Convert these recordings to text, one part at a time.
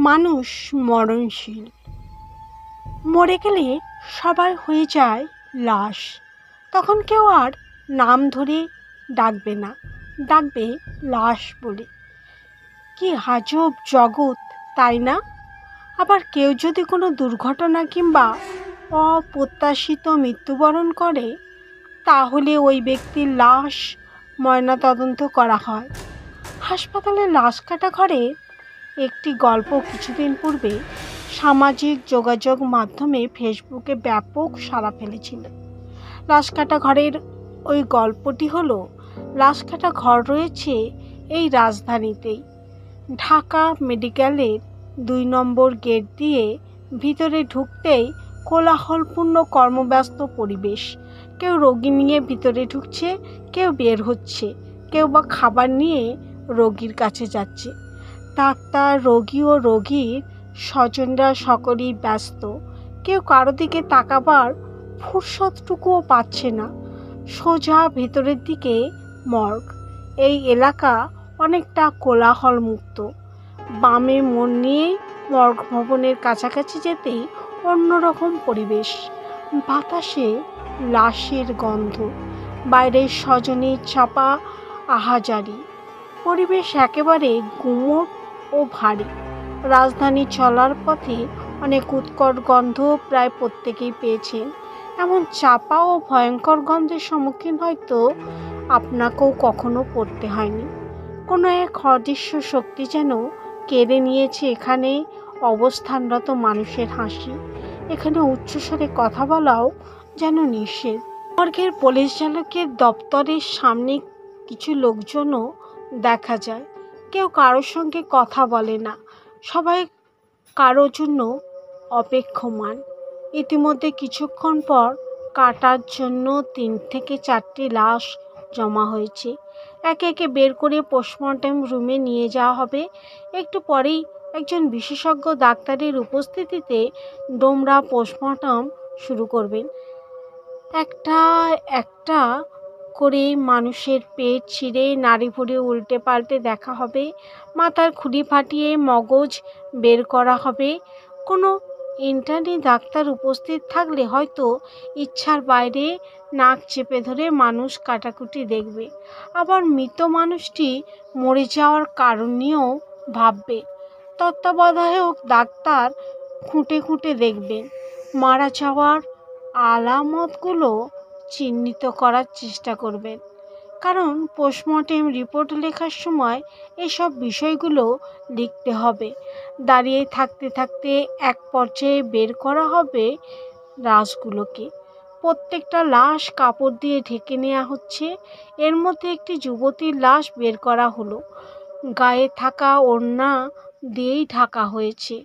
মানুষ মরণশীল। মরে গেলে সবাই হয়ে যায় লাশ। তখন কেউ আর নাম ধরে ডাকবে না, ডাকবে লাশ বলে। কি আজব জগৎ, তাই না? আবার কেউ যদি কোনো দুর্ঘটনা কিংবা অপ্রত্যাশিত মৃত্যুবরণ করে, তাহলে ওই ব্যক্তির লাশ ময়নাতদন্ত করা হয়। হাসপাতালের লাশ কাটা ঘরে একটি গল্প কিছুদিন পূর্বে সামাজিক যোগাযোগ মাধ্যমে ফেসবুকে ব্যাপক সাড়া ফেলেছিল। লাশ কাটা ঘরের ওই গল্পটি হলো, লাশ কাটা ঘর রয়েছে এই রাজধানীতেই। ঢাকা মেডিকেলের ২ নম্বর গেট দিয়ে ভিতরে ঢুকতেই কোলাহলপূর্ণ কর্মব্যস্ত পরিবেশ। কেউ রোগী নিয়ে ভিতরে ঢুকছে, কেউ বের হচ্ছে, কেউ বা খাবার নিয়ে রোগীর কাছে যাচ্ছে। ডাক্তার, রোগী ও রোগীর স্বজনরা সকলেই ব্যস্ত। কেউ কারো দিকে তাকাবার ফুরসতটুকুও পাচ্ছে না। সোজা ভেতরের দিকে মর্গ। এই এলাকা অনেকটা কোলাহল মুক্ত। বামে মোড় নিয়ে মর্গ ভবনের কাছাকাছি যেতেই অন্যরকম পরিবেশ। বাতাসে লাশের গন্ধ, বাইরের স্বজনের চাপা আহাজারি। পরিবেশ একেবারে গুমোট ও ভারী। রাজধানী চলার পথে অনেক উৎকট গন্ধ প্রায় প্রত্যেকেই পেয়েছেন। এমন চাপা ও ভয়ঙ্কর গন্ধের সম্মুখীন হয়তো আপনাকেও কখনো পড়তে হয়নি। কোনো এক অদৃশ্য শক্তি যেন কেড়ে নিয়েছে এখানে অবস্থানরত মানুষের হাসি। এখানে উচ্চস্বরে কথা বলাও যেন নিষেধ। মর্গের পুলিশ চালকের দপ্তরের সামনে কিছু লোকজনও দেখা যায়। কেউ কারোর সঙ্গে কথা বলে না, সবাই কারোর জন্য অপেক্ষমান। ইতিমধ্যে কিছুক্ষণ পর কাটার জন্য ৩ থেকে ৪টি লাশ জমা হয়েছে। একে একে বের করে পোস্টমর্টেম রুমে নিয়ে যাওয়া হবে। একটু পরেই একজন বিশেষজ্ঞ ডাক্তারের উপস্থিতিতে ডোমরা পোস্টমর্টম শুরু করবেন। একটা একটা করে মানুষের পেট ছিঁড়ে নাড়িভুড়ি উল্টে পাল্টে দেখা হবে। মাথার খুলি ফাটিয়ে মগজ বের করা হবে। কোনো ইন্টার্নি ডাক্তার উপস্থিত থাকলে হয়তো ইচ্ছার বাইরে নাক চেপে ধরে মানুষ কাটাকুটি দেখবে। আবার মৃত মানুষটি মরে যাওয়ার কারণ নিয়েও ভাববে। তত্ত্বাবধায়ক ডাক্তার খুঁটে খুঁটে দেখবেন। মারা যাওয়ার আলামতগুলো চিহ্নিত করার চেষ্টা করবেন। কারণ পোস্টমর্টেম রিপোর্ট লেখার সময় এসব বিষয়গুলো লিখতে হবে। দাঁড়িয়ে থাকতে থাকতে এক পর্যায়ে বের করা হবে লাশগুলোকে। প্রত্যেকটা লাশ কাপড় দিয়ে ঢেকে নেওয়া হচ্ছে। এর মধ্যে একটি যুবতীর লাশ বের করা হলো। গায়ে থাকা ওড়না দিয়েই ঢাকা হয়েছে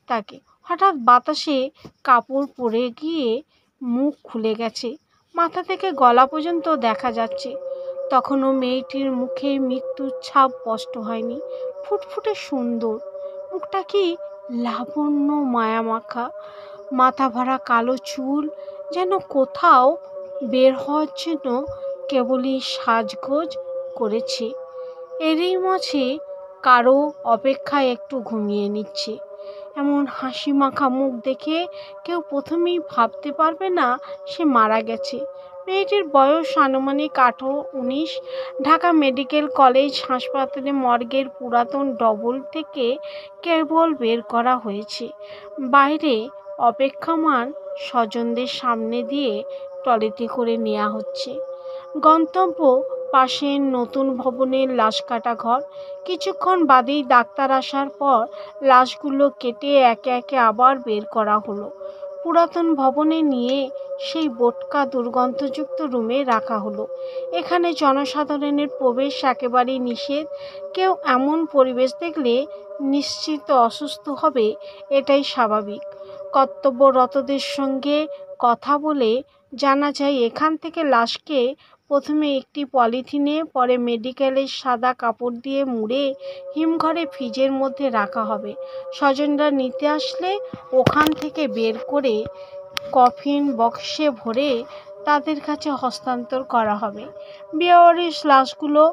তাকে। হঠাৎ বাতাসে কাপড় পরে গিয়ে মুখ খুলে গেছে, মাথা থেকে গলা পর্যন্ত দেখা যাচ্ছে। তখনও মেয়েটির মুখে মৃত্যুর ছাপ স্পষ্ট হয়নি। ফুটফুটে সুন্দর মুখটা কি লাবণ্য মায়ামাখা। মাথা ভরা কালো চুল যেন কোথাও বের হওয়ার জন্য কেবলই সাজগোজ করেছে। এরই মাঝে কারো অপেক্ষায় একটু ঘুমিয়ে নিচ্ছে। এমন হাসি মাখা মুখ দেখে কেউ প্রথমেই ভাবতে পারবে না সে মারা গেছে। মেয়েটির বয়স আনুমানিক ১৮-১৯। ঢাকা মেডিকেল কলেজ হাসপাতালে মর্গের পুরাতন ডবল থেকে কেবল বের করা হয়েছে। বাইরে অপেক্ষমান স্বজনদের সামনে দিয়ে ট্রলিতে করে নেওয়া হচ্ছে। গন্তব্য পাশের নতুন ভবনের লাশ কাটা ঘর। কিছুক্ষণ বাদেই ডাক্তার আসার পর লাশগুলো কেটে একে একে আবার বের করা হলো। পুরাতন ভবনে নিয়ে সেই বোটকা দুর্গন্ধযুক্ত রুমে রাখা হলো। এখানে জনসাধারণের প্রবেশ একেবারেই নিষেধ। কেউ এমন পরিবেশ দেখলে নিশ্চিত অসুস্থ হবে, এটাই স্বাভাবিক। কর্তব্যরতদের সঙ্গে কথা বলে জানা যায় এখান থেকে লাশকে প্রথমে একটি পলিথিনে, পরে মেডিকেলের সাদা কাপড় দিয়ে মুড়ে হিমঘরে ফ্রিজের মধ্যে রাখা হবে। স্বজনরা নিতে আসলে ওখান থেকে বের করে কফিন বক্সে ভরে তাদের কাছে হস্তান্তর করা হবে। বেওয়ারিশ লাশগুলো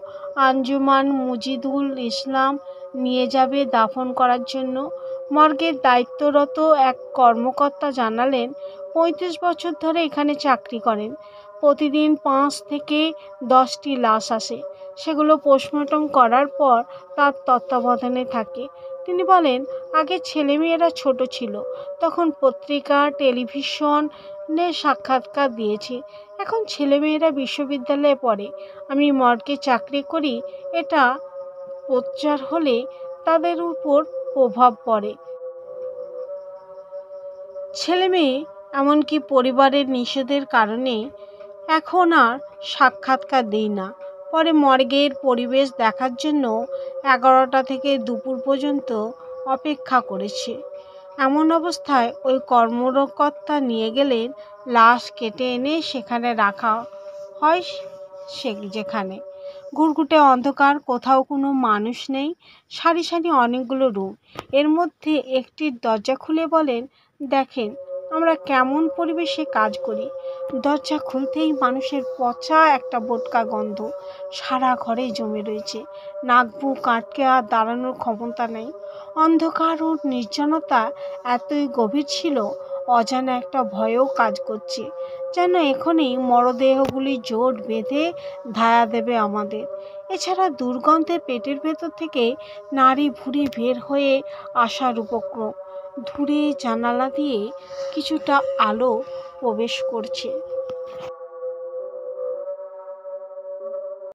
আঞ্জুমান মুজিদুল ইসলাম নিয়ে যাবে দাফন করার জন্য। মর্গের দায়িত্বরত এক কর্মকর্তা জানালেন, ৩৫ বছর ধরে এখানে চাকরি করেন। প্রতিদিন ৫ থেকে ১০টি লাশ আসে, সেগুলো পোস্টমর্টম করার পর তার তত্ত্বাবধানে থাকে। তিনি বলেন, আগে ছেলেমেয়েরা ছোট ছিল, তখন পত্রিকা টেলিভিশনে সাক্ষাৎকার দিয়েছি। এখন ছেলেমেয়েরা বিশ্ববিদ্যালয়ে পড়ে, আমি মর্গে চাকরি করি। এটা প্রচার হলে তাদের উপর প্রভাব পড়ে। ছেলেমেয়ে এমনকি পরিবারের নিষেধের কারণে এখন আর সাক্ষাৎকার দিই না। পরে মর্গের পরিবেশ দেখার জন্য ১১টা থেকে দুপুর পর্যন্ত অপেক্ষা করেছে। এমন অবস্থায় ওই কর্মকর্তা নিয়ে গেলেন লাশ কেটে এনে সেখানে রাখা হয়। যেখানে ঘুরঘুটে অন্ধকার, কোথাও কোনো মানুষ নেই, সারি সারি অনেকগুলো রুম। এর মধ্যে একটির দরজা খুলে বলেন, দেখেন আমরা কেমন পরিবেশে কাজ করি। দরজা খুলতেই মানুষের পচা একটা বোটকা গন্ধ সারা ঘরে জমে রয়েছে। নাক বুক আটকে আর দাঁড়ানোর ক্ষমতা নেই। অন্ধকার ও নির্জনতা এতই গভীর ছিল, অজানা একটা ভয়ও কাজ করছে, যেন এখনই মরদেহগুলি জোট বেঁধে ধায়া দেবে আমাদের। এছাড়া দুর্গন্ধে পেটের ভেতর থেকে নাড়ি ভুঁড়ি বের হয়ে আসার উপক্রম। দূরে জানালা দিয়ে কিছুটা আলো প্রবেশ করছে।